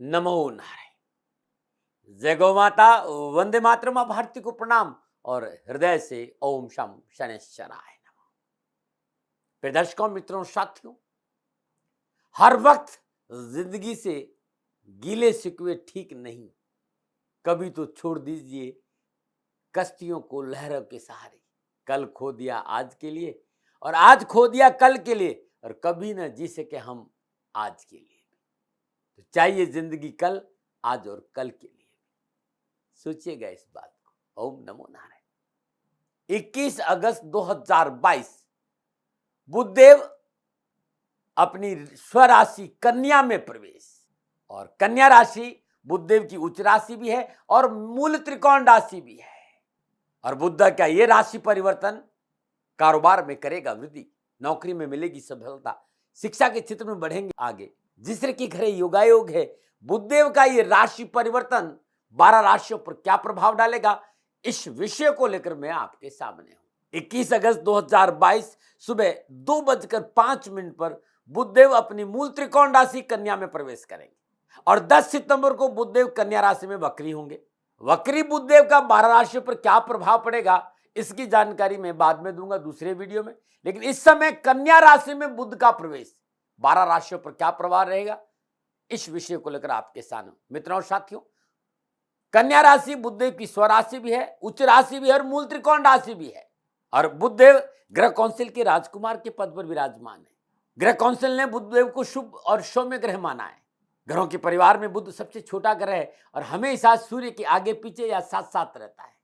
नमो नारायण। जय गौ माता, वंदे मातरम। मां भारती को प्रणाम और हृदय से ओम शम शनैश्चराय नमः। प्रिय दर्शकों, मित्रों, साथियों, हर वक्त जिंदगी से गीले शिकवे ठीक नहीं। कभी तो छोड़ दीजिए कश्तियों को लहरों के सहारे। कल खो दिया आज के लिए और आज खो दिया कल के लिए, और कभी न जी सके हम आज के लिए। तो चाहिए जिंदगी कल, आज और कल के लिए। सोचिएगा इस बात को। ओम नमो नारायण। 21 अगस्त 2022 बुधदेव अपनी स्वराशि कन्या में प्रवेश। और कन्या राशि बुधदेव की उच्च राशि भी है और मूल त्रिकोण राशि भी है। और बुध का ये राशि परिवर्तन कारोबार में करेगा वृद्धि, नौकरी में मिलेगी सफलता, शिक्षा के क्षेत्र में बढ़ेंगे आगे। जिस तरह की घरे योगायोग है, बुधदेव का ये राशि परिवर्तन 12 राशियों पर क्या प्रभाव डालेगा, इस विषय को लेकर मैं आपके सामने हूं। 21 अगस्त 2022 सुबह 2:05 पर बुधदेव अपनी मूल त्रिकोण राशि कन्या में प्रवेश करेंगे और 10 सितंबर को बुधदेव कन्या राशि में वक्री होंगे। वक्री बुधदेव का 12 राशियों पर क्या प्रभाव पड़ेगा, इसकी जानकारी मैं बाद में दूंगा दूसरे वीडियो में। लेकिन इस समय कन्या राशि में बुध का प्रवेश 12 राशियों पर क्या प्रभाव रहेगा, इस विषय को लेकर आपके सामने। मित्रों और साथियों, कन्या राशि बुधदेव की स्वराशि भी है, उच्च राशि भी है और मूल त्रिकोण राशि भी है। और बुधदेव ग्रह काउंसिल के राजकुमार के पद पर विराजमान है। ग्रह काउंसिल ने बुधदेव को शुभ और सौम्य ग्रह माना है। ग्रहों के परिवार में बुध सबसे छोटा ग्रह है और हमेशा सूर्य के आगे पीछे या साथ साथ रहता है।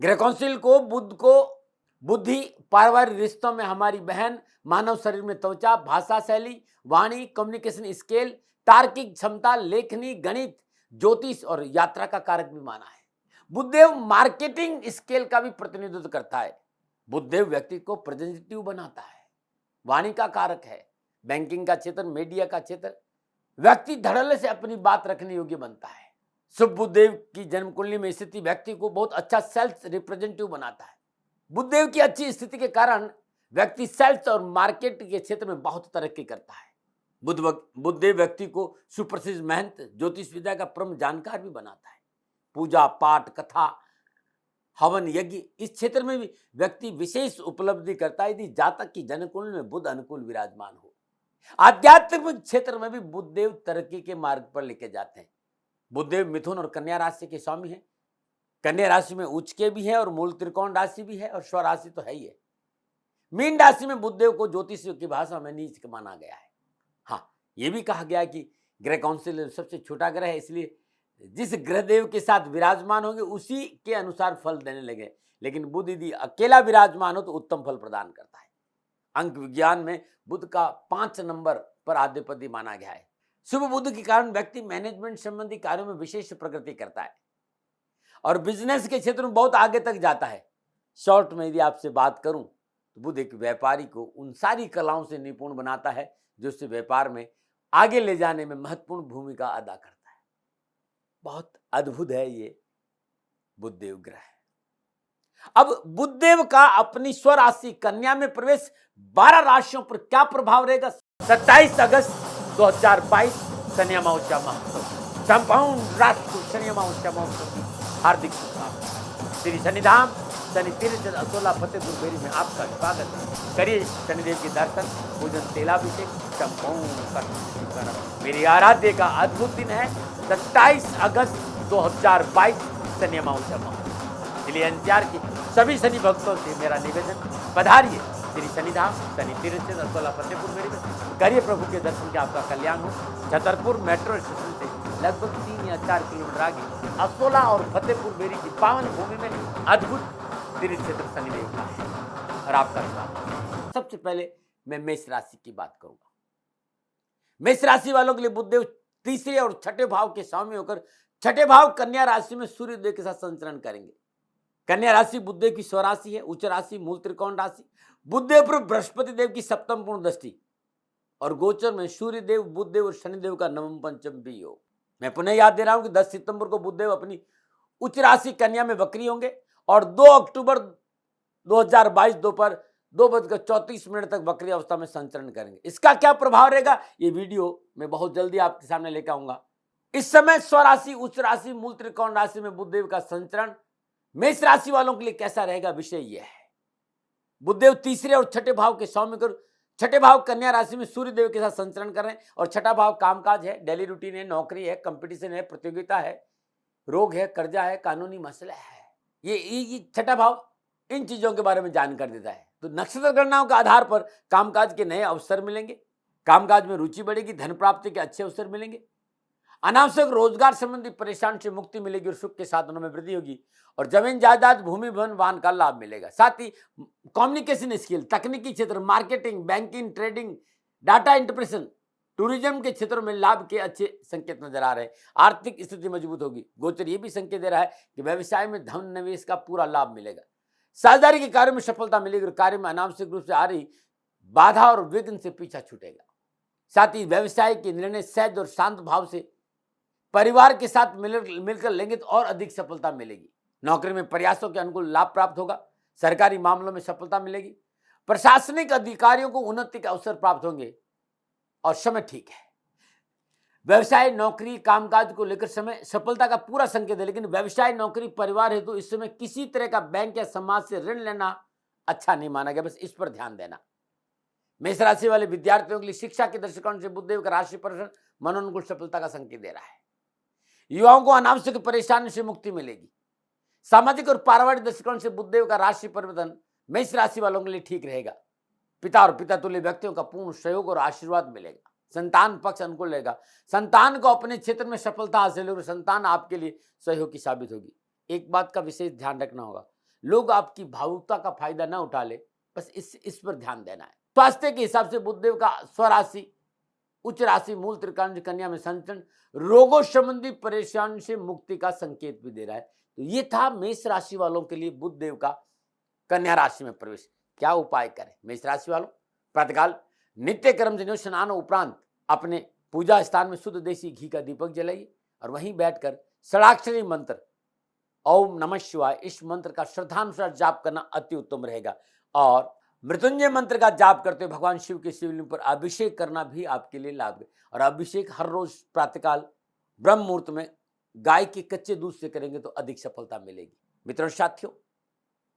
ग्रह काउंसिल को बुध को बुद्धि, पारिवारिक रिश्तों में हमारी बहन, मानव शरीर में त्वचा, भाषा शैली, वाणी, कम्युनिकेशन स्किल, तार्किक क्षमता, लेखनी, गणित, ज्योतिष और यात्रा का कारक भी माना है। बुधदेव मार्केटिंग स्किल का भी प्रतिनिधित्व करता है। बुधदेव व्यक्ति को प्रेजेंटेटिव बनाता है, वाणी का कारक है। बैंकिंग का क्षेत्र, मीडिया का क्षेत्र, व्यक्ति धड़ल्ले से अपनी बात रखने योग्य बनता है। शुभ बुधदेव की जन्म कुंडली में स्थिति व्यक्ति को बहुत अच्छा सेल्स रिप्रेजेंटेटिव बनाता है। बुधदेव की अच्छी स्थिति के कारण व्यक्ति सेल्स और मार्केट के क्षेत्र में बहुत तरक्की करता है। बुधदेव व्यक्ति को सुप्रसिद्ध महंत, ज्योतिष विद्या का परम जानकार भी बनाता है। पूजा पाठ, कथा, हवन, यज्ञ, इस क्षेत्र में भी व्यक्ति विशेष उपलब्धि करता है यदि जातक की जन्म कुंडली में बुध अनुकूल विराजमान हो। आध्यात्मिक क्षेत्र में भी बुधदेव तरक्की के मार्ग पर लेके जाते हैं। बुधदेव मिथुन और कन्या राशि के स्वामी हैं। कन्या राशि में उच्च के भी है और मूल त्रिकोण राशि भी है और स्वराशि तो है ही है। मीन राशि में बुधदेव को ज्योतिष की भाषा में नीच माना गया है। हाँ, यह भी कहा गया कि ग्रह काउंसिल सबसे छोटा ग्रह है, इसलिए जिस ग्रह देव के साथ विराजमान होंगे उसी के अनुसार फल देने लगे। लेकिन बुध यदि अकेला विराजमान हो तो उत्तम फल प्रदान करता है। अंक विज्ञान में बुध का 5 नंबर पर आधिपत्य माना गया है। शुभ बुध के कारण व्यक्ति मैनेजमेंट संबंधी कार्यों में विशेष प्रगति करता है और बिजनेस के क्षेत्र में बहुत आगे तक जाता है। शॉर्ट में यदि आपसे बात करूं तो बुध एक व्यापारी को उन सारी कलाओं से निपुण बनाता है जो उसे व्यापार में आगे ले जाने में महत्वपूर्ण भूमिका अदा करता है। बहुत अद्भुत है ये बुधदेव ग्रह। अब बुधदेव का अपनी स्वराशि कन्या में प्रवेश 12 राशियों पर क्या प्रभाव रहेगा। 27 अगस्त 2022 शनि अमावस्या महोत्सव, संपूर्ण राष्ट्र को शनि अमावस्या महोत्सव की हार्दिक शुभकामनाएं। श्री शनिधाम शनि तीर्थ असोला फतेहपुर बेरी में आपका स्वागत है। करिए शनिदेव के दर्शन, पूजन, तेलाभिषेक संपूर्ण कर। मेरी आराध्य का अद्भुत दिन है 27 अगस्त 2022 शनि अमावस्या महोत्सव। इसलिए एनसीआर की सभी शनि भक्तों से मेरा निवेदन, पधारिए श्री शनिधाम शनि तीर्थ असोला फतेहपुर बेरी में, करिए प्रभु के दर्शन के आपका कल्याण हो। छतरपुर मेट्रो स्टेशन से लगभग 3 या 4 किलोमीटर आगे असोला और फतेहपुर बेरी की पावन भूमि में अद्भुत तीर्थ क्षेत्र शनिदेव का है और आपका स्वागत। सबसे पहले मैं मेष राशि की बात करूंगा। मेष राशि वालों के लिए बुधदेव तीसरे और छठे भाव के स्वामी होकर छठे भाव कन्या राशि में सूर्यदेव के साथ संचरण करेंगे। कन्या राशि बुधदेव की स्वराशि है, उच्च राशि मूल त्रिकोण राशि। बुधदेव पर बृहस्पति देव की सप्तम पूर्ण दृष्टि और गोचर में सूर्यदेव, बुधदेव और शनिदेव का नवम पंचम भी योग। मैं पुनः याद दे रहा हूं कि 10 सितंबर को बुधदेव अपनी उच्च राशि कन्या में वक्री होंगे और 2 अक्टूबर 2022 दोपहर 2:34 तक वक्री अवस्था में संचरण करेंगे। इसका क्या प्रभाव रहेगा, ये वीडियो मैं बहुत जल्दी आपके सामने लेकर आऊंगा। इस समय स्वराशि, उच्च राशि, मूल त्रिकोण राशि में बुधदेव का संचरण मेष राशि वालों के लिए कैसा रहेगा, विषय यह है। बुधदेव तीसरे और छठे भाव के स्वामी कर, छठे भाव कन्या राशि में सूर्य देव के साथ संचरण कर रहे हैं और छठा भाव कामकाज है, डेली रूटीन है, नौकरी है, कंपटीशन है, प्रतियोगिता है, रोग है, कर्जा है, कानूनी मसला है। ये छठा भाव इन चीजों के बारे में जानकारी देता है। तो नक्षत्र गणनाओं के आधार पर कामकाज के नए अवसर मिलेंगे, कामकाज में रुचि बढ़ेगी, धन प्राप्ति के अच्छे अवसर मिलेंगे, अनावश्यक रोजगार संबंधी परेशान से मुक्ति मिलेगी और सुख के साधनों में वृद्धि होगी और जमीन जायदाद, भूमि, भवन, वाहन का लाभ मिलेगा। साथ ही कम्युनिकेशन स्किल, तकनीकी क्षेत्र, marketing, banking, trading, data interpretation, tourism के क्षेत्रों में लाभ के अच्छे संकेत नजर आ रहे हैं। आर्थिक स्थिति मजबूत होगी। गोचर ये भी संकेत दे रहा है कि व्यवसाय में धन निवेश का पूरा लाभ मिलेगा। साझेदारी के कार्य में सफलता मिलेगी और कार्य में अनावश्यक रूप से आ रही बाधा और विघ्न से पीछा छूटेगा। साथ ही व्यवसाय के निर्णय सहज और शांत भाव से परिवार के साथ मिलकर लेंगे तो और अधिक सफलता मिलेगी। नौकरी में प्रयासों के अनुकूल लाभ प्राप्त होगा। सरकारी मामलों में सफलता मिलेगी। प्रशासनिक अधिकारियों को उन्नति के अवसर प्राप्त होंगे और समय ठीक है। व्यवसाय, नौकरी, कामकाज को लेकर समय सफलता का पूरा संकेत है, लेकिन व्यवसाय, नौकरी, परिवार हेतु इस समय किसी तरह का बैंक या समाज से ऋण लेना अच्छा नहीं माना गया। बस इस पर ध्यान देना। मेष राशि वाले विद्यार्थियों के लिए शिक्षा के दृष्टिकोण से बुधदेव का राशि परिवर्तन मनोनुकूल सफलता का संकेत दे रहा है। युवाओं को अनावश्यक परेशानी से मुक्ति मिलेगी। सामाजिक और पारिवारिक दृष्टिकोण से बुधदेव का राशि परिवर्तन मेष राशि वालों के लिए ठीक रहेगा। पिता और पिता तुल्य व्यक्तियों का पूर्ण सहयोग और आशीर्वाद मिलेगा। संतान पक्ष अनुकूल रहेगा। संतान को अपने क्षेत्र में सफलता हासिल होगी। संतान आपके लिए सहयोगी साबित होगी। एक बात का विशेष ध्यान रखना होगा, लोग आपकी भावुकता का फायदा न उठा ले, बस इस पर ध्यान देना है। स्वास्थ्य के हिसाब से बुधदेव का स्वराशि, उच्च राशि, मूल त्रिकोण कन्या में संचरण रोगों संबंधी परेशानी से मुक्ति का संकेत भी दे रहा है। तो ये था मेष राशि वालों के लिए बुधदेव का कन्या राशि में प्रवेश। क्या उपाय करें मेष राशि वालों? प्रातःकाल नित्य कर्म से स्नान उपरांत अपने पूजा स्थान में शुद्ध देसी घी का दीपक जलाइए और वहीं बैठकर षडाक्षरी मंत्र ओम नमः शिवाय, इस मंत्र का श्रद्धानुसार जाप करना अति उत्तम रहेगा। और मृत्युंजय मंत्र का जाप करते हुए भगवान शिव के शिवलिंग पर अभिषेक करना भी आपके लिए लाभ है। और अभिषेक हर रोज प्रातःकाल ब्रह्म मुहूर्त में गाय के कच्चे दूध से करेंगे तो अधिक सफलता मिलेगी। मित्रों साथियों,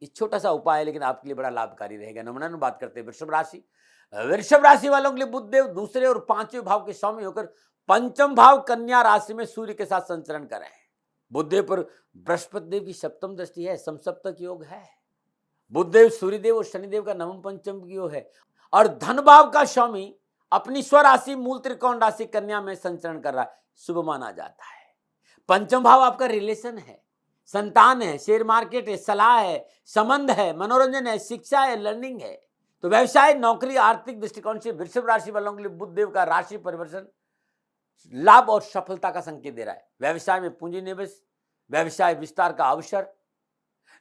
ये छोटा सा उपाय है लेकिन आपके लिए बड़ा लाभकारी रहेगा। नमूना बात करते हैं वृषभ राशि। वृषभ राशि वालों के लिए बुधदेव दूसरे और पांचवें भाव के स्वामी होकर पंचम भाव कन्या राशि में सूर्य के साथ संचरण कर रहे हैं। बुधदेव पर बृहस्पति देव की सप्तम दृष्टि है, समसप्तक योग है। बुधदेव, सूर्यदेव और शनिदेव का नवम पंचम योग है और धन भाव का स्वामी अपनी स्वराशि मूल त्रिकोण राशि कन्या में संचरण कर रहा है। शुभ माना जाता है। पंचम भाव आपका रिलेशन है, संतान है, शेयर मार्केट है, सलाह है, संबंध है, मनोरंजन है, शिक्षा है, लर्निंग है। तो व्यवसाय, नौकरी, आर्थिक दृष्टिकोण से वृषभ राशि वालों के लिए बुधदेव का राशि परिवर्तन लाभ और सफलता का संकेत दे रहा है। व्यवसाय में पूंजी निवेश, व्यवसाय विस्तार का अवसर,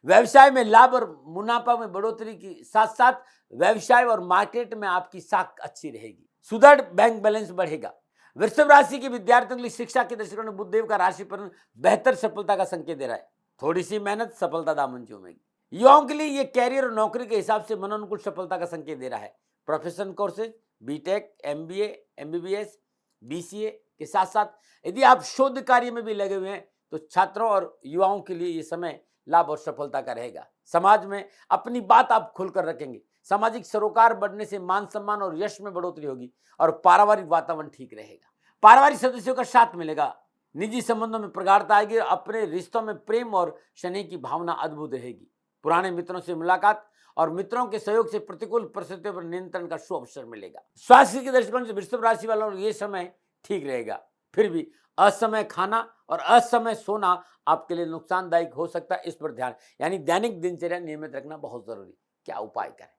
व्यवसाय में लाभ और मुनाफा में बढ़ोतरी की साथ साथ व्यवसाय और मार्केट में आपकी साख अच्छी रहेगी। सुदृढ़ बैंक बैलेंस बढ़ेगा। वृषभ राशि के विद्यार्थियों के लिए शिक्षा के दृष्टिकोण में बुधदेव का राशि पर बेहतर सफलता का संकेत दे रहा है। थोड़ी सी मेहनत, सफलता दामन चूमेगी। युवाओं के लिए ये कैरियर और नौकरी के हिसाब से मनोनुकूल सफलता का संकेत दे रहा है। Professional courses, BTech, MBA, MBBS, BCA के साथ साथ यदि आप शोध कार्य में भी लगे हुए हैं तो छात्रों और युवाओं के लिए ये समय लाभ और सफलता का रहेगा। समाज में अपनी बात आप खुलकर रखेंगे। सामाजिक सरोकार बढ़ने से मान सम्मान और यश में बढ़ोतरी होगी और पारिवारिक वातावरण ठीक रहेगा। पारिवारिक सदस्यों का साथ मिलेगा। निजी संबंधों में प्रगाढ़ता आएगी और अपने रिश्तों में प्रेम और स्नेह की भावना अद्भुत रहेगी। पुराने मित्रों से मुलाकात और मित्रों के सहयोग से प्रतिकूल परिस्थितियों पर नियंत्रण का सुअवसर मिलेगा। स्वास्थ्य के दृष्टिकोण से वृषभ राशि वालों ये समय ठीक रहेगा। फिर भी असमय खाना और असमय सोना आपके लिए नुकसानदायक हो सकता है, इस पर ध्यान, यानी दैनिक दिनचर्या नियमित रखना बहुत जरूरी। क्या उपाय करें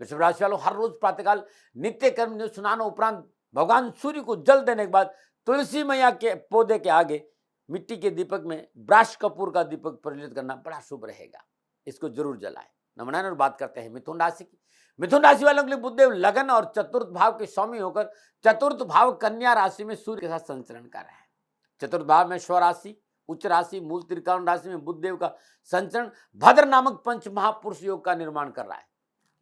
वृषभ राशि वालों? हर रोज प्रातःकाल नित्य कर्म स्नान उपरांत भगवान सूर्य को जल देने के बाद तुलसी मैया के पौधे के आगे मिट्टी के दीपक में ब्राश कपूर का दीपक प्रज्वलित करना बड़ा शुभ रहेगा। इसको जरूर जलाएं। नमूना बात करते हैं मिथुन राशि की। मिथुन राशि वालों के लिए बुधदेव लगन और चतुर्थ भाव के स्वामी होकर चतुर्थ भाव कन्या राशि में सूर्य के साथ संचरण कर रहे हैं। चतुर्थ भाव में स्वराशि, उच्च राशि, मूल त्रिकोण राशि में बुधदेव का संचरण भद्र नामक पंच महापुरुष योग का निर्माण कर रहा है।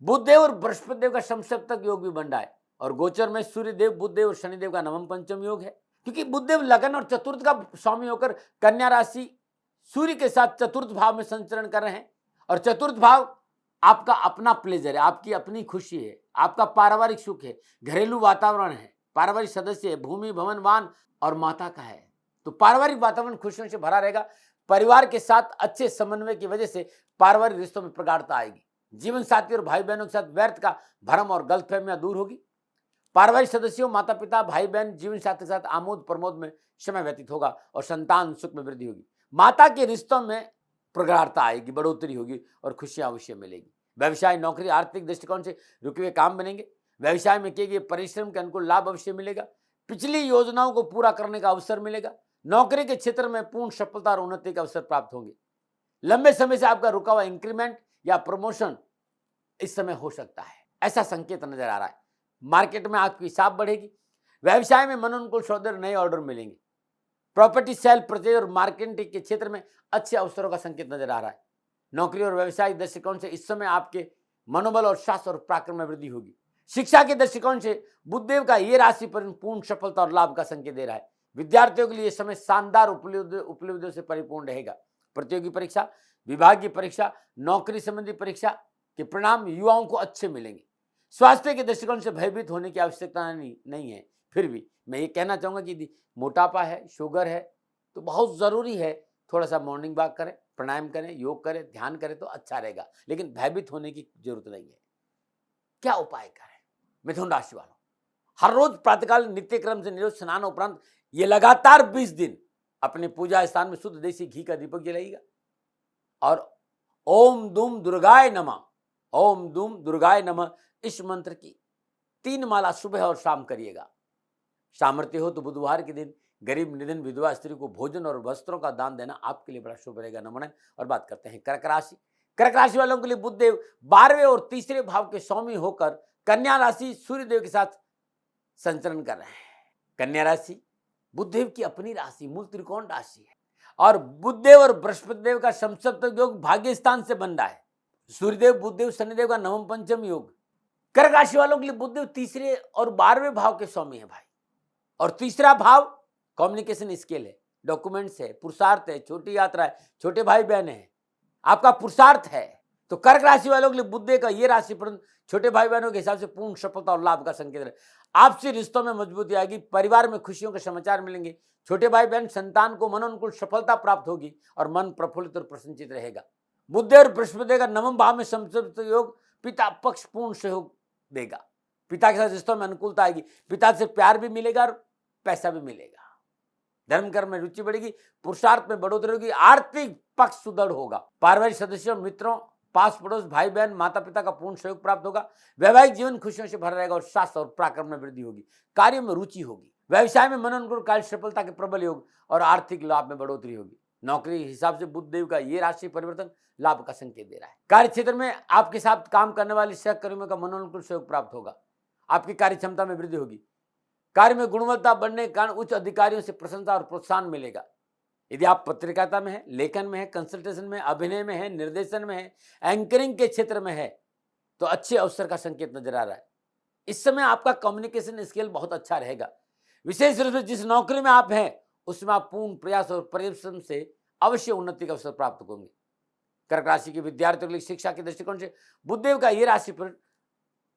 बुधदेव और बृहस्पति देव का समसप्तक योग भी बन रहा है और गोचर में सूर्य देव, बुधदेव और शनिदेव का नवम पंचम योग है। क्योंकि बुधदेव लगन और चतुर्थ का स्वामी होकर कन्या राशि सूर्य के साथ चतुर्थ भाव में संचरण कर रहे हैं। और चतुर्थ भाव आपका अपना प्लेजर है, आपकी अपनी खुशी है, आपका पारिवारिक सुख है, घरेलू वातावरण है, पारिवारिक सदस्य है, भूमि भवन वाहन और माता का है। तो पारिवारिक वातावरण खुशियों से भरा रहेगा। परिवार के साथ अच्छे समन्वय की वजह से पारिवारिक रिश्तों में प्रगाढ़ता आएगी। जीवन साथी और भाई बहनों के साथ व्यर्थ का भ्रम और गलतफहमियां दूर होगी। पारिवारिक सदस्यों, माता पिता, भाई बहन, जीवन साथी के साथ आमोद प्रमोद में समय व्यतीत होगा और संतान सुख में वृद्धि होगी। माता के रिश्तों में प्रगाढ़ता आएगी, बढ़ोतरी होगी और खुशियां अवश्य मिलेगी। व्यवसाय, नौकरी, आर्थिक दृष्टिकोण से रुके हुए काम बनेंगे। व्यवसाय में किए गए परिश्रम के अनुकूल लाभ अवश्य मिलेगा। पिछली योजनाओं को पूरा करने का अवसर मिलेगा। नौकरी के क्षेत्र में पूर्ण सफलता और उन्नति का अवसर प्राप्त होंगे। लंबे समय से आपका रुका हुआ इंक्रीमेंट या प्रमोशन इस समय हो सकता है, ऐसा संकेत नजर आ रहा है। मार्केट में आपकी हिसाब बढ़ेगी। व्यवसाय में मनोनुकूल सौदे, नए ऑर्डर मिलेंगे। प्रॉपर्टी सेल, परचेज और मार्केटिंग के क्षेत्र में अच्छे अवसरों का संकेत नजर आ रहा है। नौकरी और व्यवसायिक दृष्टिकोण से इस समय आपके मनोबल और साहस और पराक्रम में वृद्धि होगी। शिक्षा के दृष्टिकोण से बुधदेव का ये राशि पर पूर्ण सफलता और लाभ का संकेत दे रहा है। विद्यार्थियों के लिए समय शानदार उपलब्धियों से परिपूर्ण रहेगा। प्रतियोगी परीक्षा, विभागीय परीक्षा, नौकरी संबंधी परीक्षा के परिणाम युवाओं को अच्छे मिलेंगे। स्वास्थ्य के दृष्टिकोण से भयभीत होने की आवश्यकता नहीं है। फिर भी मैं ये कहना चाहूंगा कि मोटापा है, शुगर है, तो बहुत जरूरी है थोड़ा सा मॉर्निंग वॉक करें, प्राणायाम करें, योग करें, ध्यान करें तो अच्छा रहेगा, लेकिन भयभीत होने की जरूरत नहीं है। क्या उपाय करें? मिथुन राशि वालों, हर रोज प्रातःकाल नित्य क्रम से निरोध स्नान उपरांत ये लगातार 20 दिन अपने पूजा स्थान में शुद्ध देसी घी का दीपक जलाइएगा और ओम दूम दुर्गाय नमः, ओम दूम दुर्गाय नमः इस मंत्र की 3 माला सुबह और शाम करिएगा। सामर्थ्य हो तो बुधवार के दिन गरीब, निधन, विधवा स्त्री को भोजन और वस्त्रों का दान देना आपके लिए बड़ा शुभ रहेगा। नमन। और बात करते हैं कर्क राशि। कर्क राशि वालों के लिए बुधदेव 12वें और 3रे भाव के स्वामी होकर कन्या राशि सूर्यदेव के साथ संचरण कर रहे हैं। कन्या राशि बुधदेव की अपनी राशि, मूल त्रिकोण राशि है और बुधदेव और बृहस्पति देव का समसप्तक योग भाग्य स्थान से बन रहा है। सूर्यदेव, बुधदेव, शनिदेव का नवम पंचम योग। कर्क राशि वालों के लिए बुधदेव 3रे और 12वें भाव के स्वामी है भाई। और 3रा भाव कम्युनिकेशन स्किल है, डॉक्यूमेंट्स है, पुरुषार्थ है, छोटी यात्रा है, छोटे भाई बहन है, आपका पुरुषार्थ है। तो कर्क राशि वालों के लिए बुधदेव का ये राशि पर छोटे भाई बहनों के हिसाब से पूर्ण सफलता और लाभ का संकेत है। आपसी रिश्तों में मजबूती आएगी। परिवार में खुशियों के समाचार मिलेंगे। छोटे भाई बहन संतान को मनोनुकूल सफलता प्राप्त होगी और मन प्रफुल्लित और प्रसन्नचित रहेगा। बुधदेव और बृहस्पति का नवम भाव में समसप्तक योग पिता पक्ष पूर्ण सहयोग देगा। पिता के साथ रिश्तों में अनुकूलता आएगी। पिता से प्यार भी मिलेगा और पैसा भी मिलेगा। धर्म कर्म में रुचि बढ़ेगी। पुरुषार्थ में बढ़ोतरी होगी। आर्थिक पक्ष सुदृढ़ होगा। पारिवारिक सदस्यों, मित्रों, पास पड़ोस, भाई बहन, माता पिता का पूर्ण सहयोग प्राप्त होगा। वैवाहिक जीवन खुशियों से भरा रहेगा और साहस और पराक्रम में वृद्धि होगी। कार्य में रुचि होगी। व्यवसाय में मनोनुकूल कार्य सफलता के प्रबल योग और आर्थिक लाभ में बढ़ोतरी होगी। नौकरी के हिसाब से बुधदेव का ये राशि परिवर्तन लाभ का संकेत दे रहा है। कार्य क्षेत्र में आपके साथ काम करने वाले सहकर्मियों का मनोनुकूल सहयोग प्राप्त होगा। आपकी कार्य क्षमता में वृद्धि होगी। कार्य में गुणवत्ता बढ़ने के कारण उच्च अधिकारियों से प्रशंसा और प्रोत्साहन मिलेगा। यदि आप पत्रकारिता में है, लेखन में है, कंसल्टेशन में, अभिनय में है, निर्देशन में है, एंकरिंग के क्षेत्र में है तो अच्छे अवसर का संकेत नजर आ रहा है। इस समय आपका कम्युनिकेशन स्किल बहुत अच्छा रहेगा। विशेष रूप से जिस नौकरी में आप हैं उसमें आप पूर्ण प्रयास और परिश्रम से अवश्य उन्नति का अवसर प्राप्त होंगे। कर्क राशि के विद्यार्थियों के लिए शिक्षा के दृष्टिकोण से बुधदेव का यह राशि पर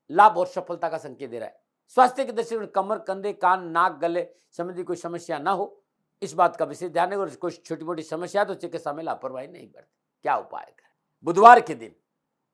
लाभ और सफलता का संकेत दे रहा है। स्वास्थ्य के दृष्टिकोण कमर, कंधे, कान, नाक, गले संबंधी कोई समस्या ना हो, इस बात का विशेष ध्यान है। और कोई छोटी मोटी समस्या तो चिकित्सा में लापरवाही नहीं बरते। क्या उपाय करें? बुधवार के दिन,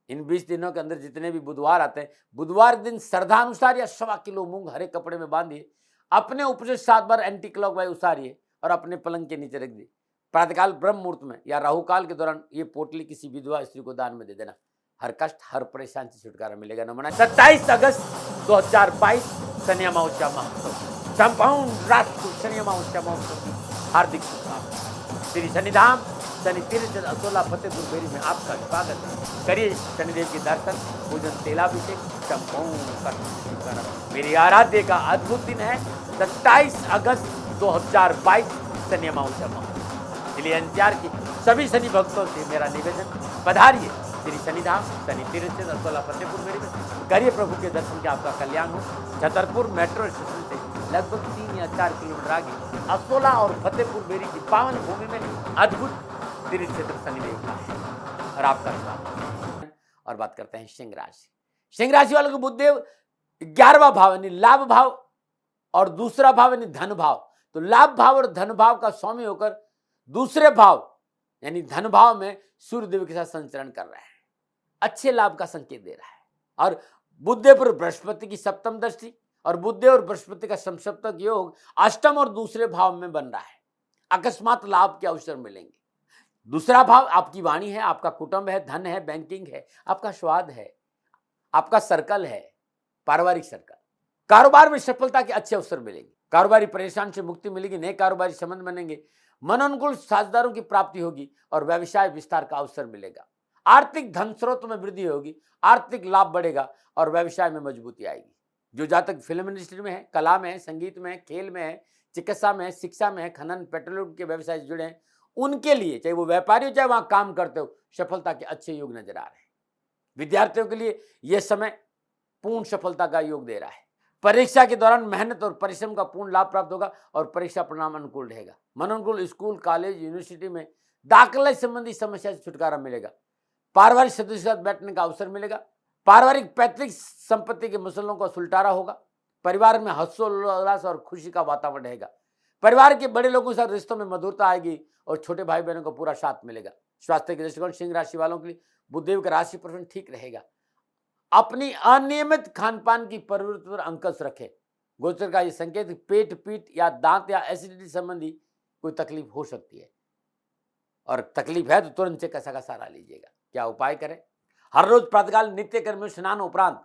इन 20 दिनों के अंदर जितने भी बुधवार आते हैं, बुधवार दिन श्रद्धानुसार या 1.25 किलो मूंग हरे कपड़े में बांधिए, अपने ऊपर से 7 बार एंटी क्लॉकवाइज उतारिए और अपने पलंग के नीचे रख दिए। प्रातःकाल ब्रह्म मुहूर्त में या राहुकाल के दौरान ये पोटली किसी विधवा स्त्री को दान में दे देना। हर कष्ट, हर परेशानी से छुटकारा मिलेगा। नमन। 27 अगस्त 2022 शनि अमावस्या महोत्सव, संपूर्ण राष्ट्र को शनि अमावस्या महोत्सव की हार्दिक शुभकामनाएं। श्री शनिधाम शनि तीर्थ असोला फतेहपुर बेरी में आपका स्वागत है। करिए शनिदेव के दर्शन, पूजन, तेलाभिषेक, संपूर्ण कर। मेरी आराध्य का अद्भुत दिन है 27 अगस्त 2022 शनि अमावस्या महोत्सव। इसलिए एनसीआर की सभी शनि भक्तों से मेरा निवेदन, पधारिए श्री शनिधाम शनि तीर्थ असोला फतेहपुर बेरी में। करिए प्रभु के दर्शन के आपका कल्याण हो। छतरपुर मेट्रो स्टेशन से लगभग 3 या 4 किलोमीटर आगे असोला और फतेहपुर बेरी की पावन भूमि में अद्भुत तीर्थ क्षेत्र शनिदेव का है और आपका स्वागत है। और बात करते हैं सिंह राशि। सिंह राशि वालों को बुधदेव 11वां भाव यानी लाभ भाव और दूसरा भाव यानी धन भाव, तो लाभ भाव और धन भाव का स्वामी होकर दूसरे भाव यानी धन भाव में सूर्यदेव के साथ संचरण कर रहा है, अच्छे लाभ का संकेत दे रहा है। और बुधदेव पर बृहस्पति की सप्तम दृष्टि और बुधदेव और बृहस्पति का समसप्तक योग अष्टम और दूसरे भाव में बन रहा है, अकस्मात लाभ के अवसर मिलेंगे। दूसरा भाव आपकी वाणी है, आपका कुटुंब है, धन है, बैंकिंग है, आपका स्वाद है, आपका सर्कल है, पारिवारिक सर्कल। कारोबार में सफलता के अच्छे अवसर मिलेंगे, कारोबारी परेशान से मुक्ति मिलेगी, नए कारोबारी संबंध बनेंगे, मनोनुकूल साझेदारों की प्राप्ति होगी और व्यवसाय विस्तार का अवसर मिलेगा। आर्थिक धन स्रोत में वृद्धि होगी, आर्थिक लाभ बढ़ेगा और व्यवसाय में मजबूती आएगी। जो जातक फिल्म इंडस्ट्री में है, कला में है, संगीत में है, खेल में है, चिकित्सा में है, शिक्षा में है, खनन पेट्रोलियम के व्यवसाय से जुड़े हैं, उनके लिए चाहे वो व्यापारी हो चाहे वहां काम करते हो, सफलता के अच्छे योग नजर आ रहे हैं। विद्यार्थियों के लिए यह समय पूर्ण सफलता का योग दे रहा है। परीक्षा के दौरान मेहनत और परिश्रम का पूर्ण लाभ प्राप्त होगा और परीक्षा परिणाम अनुकूल रहेगा। मनोनुकूल स्कूल, कॉलेज, यूनिवर्सिटी में दाखिला संबंधी समस्या से छुटकारा मिलेगा। पारिवारिक सदस्य के साथ बैठने का अवसर मिलेगा। पारिवारिक पैतृक संपत्ति के मसलों का सुलटारा होगा। परिवार में हर्षोल्लास और खुशी का वातावरण रहेगा। परिवार के बड़े लोगों के साथ रिश्तों में मधुरता आएगी और छोटे भाई बहनों को पूरा साथ मिलेगा। स्वास्थ्य के दृष्टिकोण सिंह राशि वालों के लिए बुधदेव का राशि प्रश्न ठीक रहेगा। अपनी अनियमित खानपान की प्रवृत्ति पर अंकुश रखें। गोचर का यह संकेत पेट, पीठ या दांत या एसिडिटी संबंधी कोई तकलीफ हो सकती है और तकलीफ है तो तुरंत चिकित्सा का सहारा लीजिएगा। क्या उपाय करें? हर रोज प्रातःकाल नित्य कर्म में स्नान उपरांत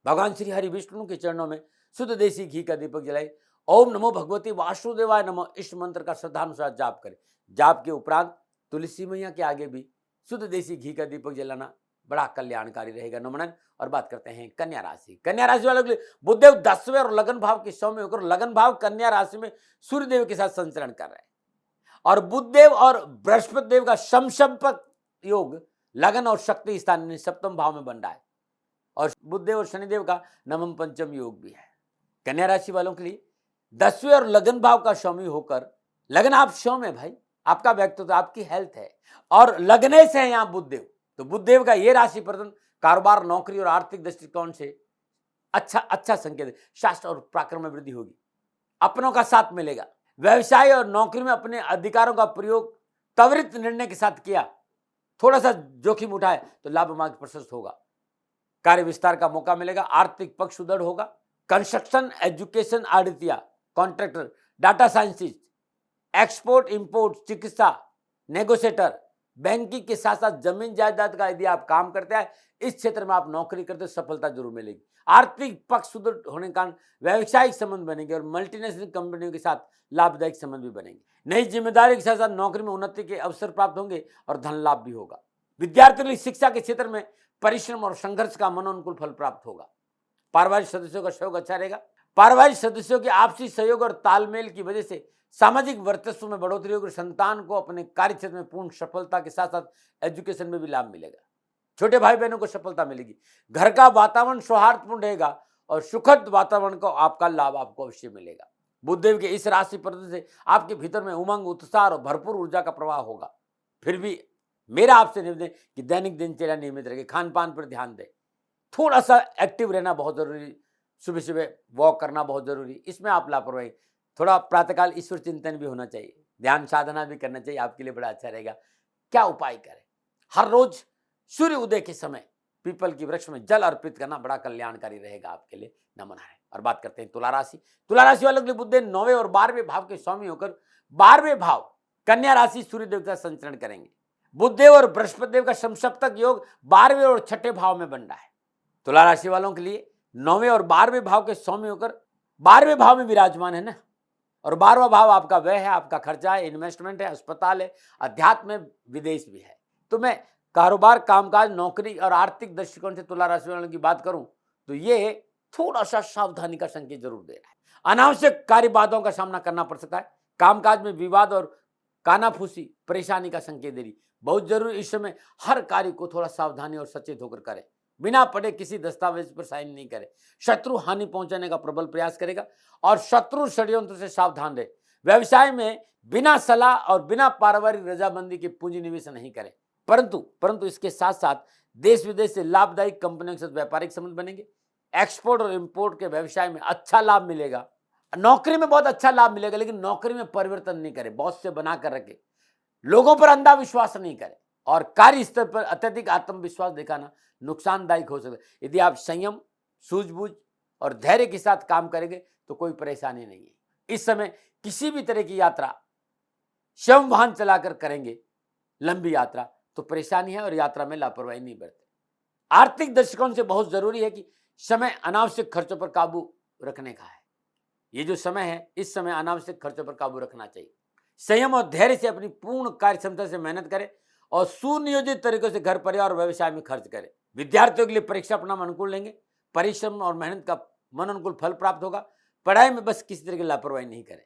भगवान श्री हरि विष्णु के चरणों में शुद्ध देसी घी का दीपक जलाए। ओम नमो भगवती वासुदेवाय नमः इस मंत्र का श्रद्धानुसार जाप करें। जाप के उपरांत तुलसी मैया के आगे भी शुद्ध देसी घी का दीपक जलाना बड़ा कल्याणकारी रहेगा। नमन। और बात करते हैं कन्या राशि। कन्या राशि वालों के लिए बुधदेव 10वें और लगन भाव के स्वामी होकर लगन भाव कन्या राशि में सूर्यदेव के साथ संचरण कर रहे हैं और बुधदेव और बृहस्पति देव का समसप्तक योग लगन और शक्ति स्थान सप्तम भाव में बन रहा है और बुधदेव और शनिदेव का नवम पंचम योग भी है। कन्या राशि वालों के लिए 10वें और लगन भाव का स्वामी होकर, लगन आप स्वामी है भाई, आपका व्यक्तित्व, आपकी हेल्थ है और लगने से है यहाँ बुधदेव, तो बुधदेव का ये राशि प्रदन कारोबार, नौकरी और आर्थिक दृष्टिकोण से अच्छा संकेत है। शास्त्र और पराक्रम में वृद्धि होगी, अपनों का साथ मिलेगा। व्यवसाय और नौकरी में अपने अधिकारों का प्रयोग त्वरित निर्णय के साथ किया, थोड़ा सा जोखिम उठाए तो लाभ मार्ग प्रशस्त होगा। कार्य विस्तार का मौका मिलेगा। आर्थिक पक्ष सुदृढ़ होगा। कंस्ट्रक्शन, एजुकेशन, आड़तिया, contractor, data sciences, export import, चिकित्सा, नेगोशिएटर, बैंकिंग के साथ साथ जमीन जायदाद का यदि आप काम करते हैं, इस क्षेत्र में आप नौकरी करते सफलता जरूर मिलेगी। आर्थिक पक्ष सुदृढ़ होने के कारण व्यावसायिक संबंध बनेंगे और मल्टीनेशनल कंपनियों के साथ लाभदायक संबंध भी बनेंगे। नई जिम्मेदारी के साथ साथ नौकरी में उन्नति के अवसर प्राप्त होंगे और धन लाभ भी होगा। विद्यार्थियों के लिए शिक्षा के क्षेत्र में परिश्रम और संघर्ष का मनोनुकूल फल प्राप्त होगा। पारिवारिक सदस्यों का सहयोग अच्छा रहेगा। पारिवारिक सदस्यों के आपसी सहयोग और तालमेल की वजह से सामाजिक वर्चस्व में बढ़ोतरी होगी। संतान को अपने कार्य क्षेत्र में पूर्ण सफलता के साथ साथ एजुकेशन में भी लाभ मिलेगा। छोटे भाई बहनों को सफलता मिलेगी। घर का वातावरण सौहार्दपूर्ण रहेगा और सुखद वातावरण को आपका लाभ आपको अवश्य मिलेगा। बुधदेव के इस राशि प्रदर्शन से आपके भीतर में उमंग, उत्साह और भरपूर ऊर्जा का प्रवाह होगा। फिर भी मेरा आपसे निवेदन कि दैनिक दिनचर्या नियमित रखें, खान पान पर ध्यान दें, थोड़ा सा एक्टिव रहना बहुत जरूरी, सुबह सुबह वॉक करना बहुत जरूरी, इसमें आप लापरवाही, थोड़ा प्रातःकाल ईश्वर चिंतन भी होना चाहिए, ध्यान साधना भी करना चाहिए, आपके लिए बड़ा अच्छा रहेगा। क्या उपाय करें? हर रोज सूर्य उदय के समय पीपल की वृक्ष में जल अर्पित करना बड़ा कल्याणकारी रहेगा आपके लिए। नमन है। और बात करते हैं तुला राशि। तुला राशि वालों के लिए बुधदेव 9वें और 12वें भाव के स्वामी होकर 12वें भाव कन्या राशि सूर्य देव का संचरण करेंगे। बुधदेव और बृहस्पति देव का समसप्तक योग 12वें और 6ठे भाव में बन रहा है। तुला राशि वालों के लिए 9वें और 12वें भाव के स्वामी होकर 12वें भाव में विराजमान है ना, और 12वां भाव आपका व्यय है, आपका खर्चा है, इन्वेस्टमेंट है, अस्पताल है, अध्यात्म में, विदेश भी है। तो मैं कारोबार, कामकाज, नौकरी और आर्थिक दृष्टिकोण से तुला राशि वालों की बात करूं तो ये थोड़ा सा सावधानी का संकेत जरूर दे रहा है। अनावश्यक कार्य बाधाओं का सामना करना पड़ सकता है। कामकाज में विवाद और कानाफूसी परेशानी का संकेत दे रही। बहुत जरूरी इस समय हर कार्य को थोड़ा सावधानी और सचेत होकर करें। बिना पढ़े किसी दस्तावेज पर साइन नहीं करे। शत्रु हानि पहुंचाने का प्रबल प्रयास करेगा और शत्रु षड्यंत्र से सावधान रहे। व्यवसाय में बिना सलाह और बिना पारिवारिक रजामंदी के पूंजी निवेश नहीं करें। परंतु इसके साथ साथ देश विदेश से लाभदायी कंपनियों के साथ व्यापारिक संबंध बनेंगे। एक्सपोर्ट और इंपोर्ट के व्यवसाय में अच्छा लाभ मिलेगा। नौकरी में बहुत अच्छा लाभ मिलेगा, लेकिन नौकरी में परिवर्तन नहीं करे, बॉस से बनाकर रखे, लोगों पर अंधा विश्वास नहीं करे और कार्य स्तर पर अत्यधिक आत्मविश्वास दिखाना नुकसानदायक हो सकता है। यदि आप संयम, सूझबूझ और धैर्य के साथ काम करेंगे तो कोई परेशानी नहीं है। इस समय किसी भी तरह की यात्रा स्वयं वाहन चलाकर करेंगे, लंबी यात्रा, तो परेशानी है और यात्रा में लापरवाही नहीं बरते। आर्थिक दृष्टिकोण से बहुत जरूरी है कि समय अनावश्यक खर्चों पर काबू रखने का है। ये जो समय है, इस समय अनावश्यक खर्चों पर काबू रखना चाहिए। संयम और धैर्य से अपनी पूर्ण कार्य क्षमता से मेहनत करें और सुनियोजित तरीकों से घर, परिवार और व्यवसाय में खर्च करें। विद्यार्थियों के लिए परीक्षा परिणाम अनुकूल लेंगे। परिश्रम और मेहनत का मन अनुकूल फल प्राप्त होगा। पढ़ाई में बस किसी तरह की लापरवाही नहीं करें।